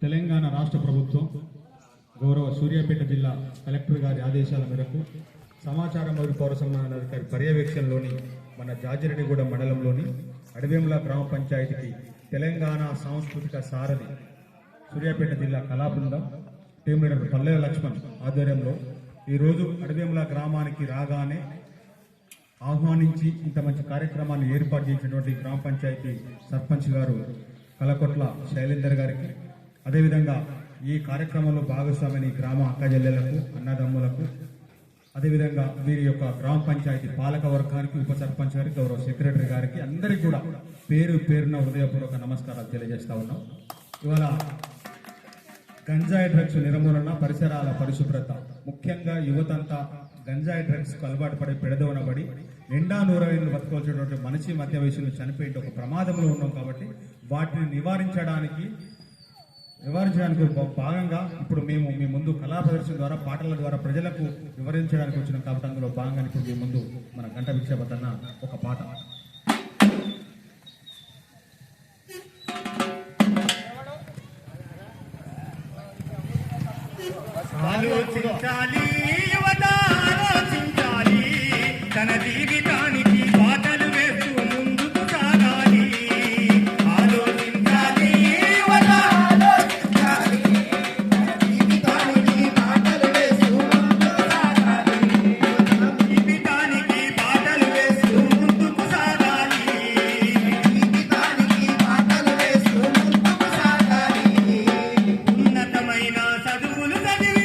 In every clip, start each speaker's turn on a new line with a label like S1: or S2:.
S1: తెలంగాణ రాష్ట్ర ప్రభుత్వం గౌరవ సూర్యాపేట జిల్లా కలెక్టర్ గారి ఆదేశాల మేరకు సమాచారం మరియు పౌర సంబంధాధికారి పర్యవేక్షణలోని మన జాజిరెడ్డిగూడెం మండలంలోని అడవేముల గ్రామ పంచాయతీకి తెలంగాణ సాంస్కృతిక సారథి సూర్యాపేట జిల్లా కళాబృందం టీం లీడర్ పల్లెల లక్ష్మణ్ ఆధ్వర్యంలో ఈరోజు అడవేముల గ్రామానికి రాగానే ఆహ్వానించి ఇంత మంచి కార్యక్రమాన్ని ఏర్పాటు చేసినటువంటి గ్రామ పంచాయతీ సర్పంచ్ గారు కలకొట్ల శైలేందర్ గారికి, అదేవిధంగా ఈ కార్యక్రమంలో భాగస్వామిని గ్రామ అక్కజెల్లెలకు, అన్నదమ్ములకు, అదేవిధంగా వీరి యొక్క గ్రామ పంచాయతీ పాలక వర్గానికి, ఉప సర్పంచ్ గారికి, గౌరవ సెక్రటరీ గారికి అందరికీ కూడా పేరు పేరున హృదయపూర్వక నమస్కారాలు తెలియజేస్తా ఉన్నాం. ఇవాళ గంజాయి డ్రగ్స్ నిర్మూలన, పరిసరాల పరిశుభ్రత, ముఖ్యంగా యువతంతా గంజాయి డ్రగ్స్కు అలవాటు పడి పెడదవనబడి నిండా నూరైళ్ళు బతకవలసినటువంటి మనిషి మధ్య వయసులో చనిపోయే ఒక ప్రమాదంలో ఉన్నాం. కాబట్టి వాటిని నివారించడానికి భాగంగా ఇప్పుడు మేము మీ ముందు కళా ప్రదర్శన ద్వారా, పాటల ద్వారా ప్రజలకు వివరించడానికి వచ్చినాం. కాబట్టి అందులో భాగంగా ఇప్పుడు మీ ముందు మన గంట విక్షేపతన్న ఒక పాట.
S2: ఆలోచించాలి యువత, ఆలోచించాలి, తన జీవితానికి బాటలు వేస్తూ ముందుకు సాగాలి. ఆలోచించాలి యువత, ఆలోచించాలి, తన జీవితానికి బాటలు వేస్తూ ముందుకు సాగాలి. జీవితానికి బాటలు వేస్తూ ముందుకు సాగాలి. జీవితానికి బాటలు వేస్తూ ముందుకు సాగాలి. ఉన్నతమైన చదువులు చదివి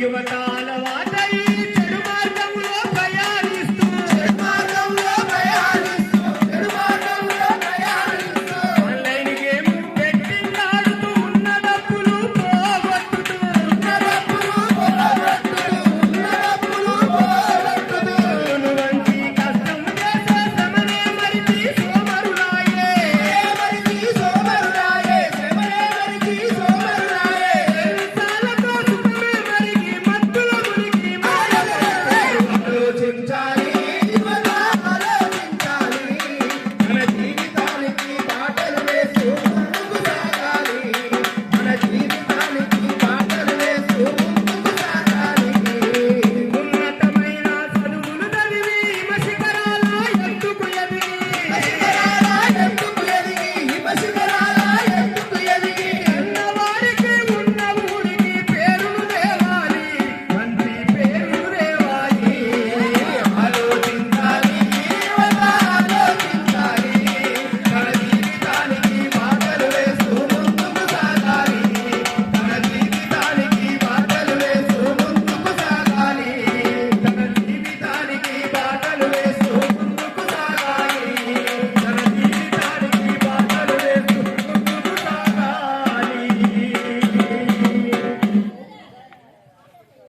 S2: యువత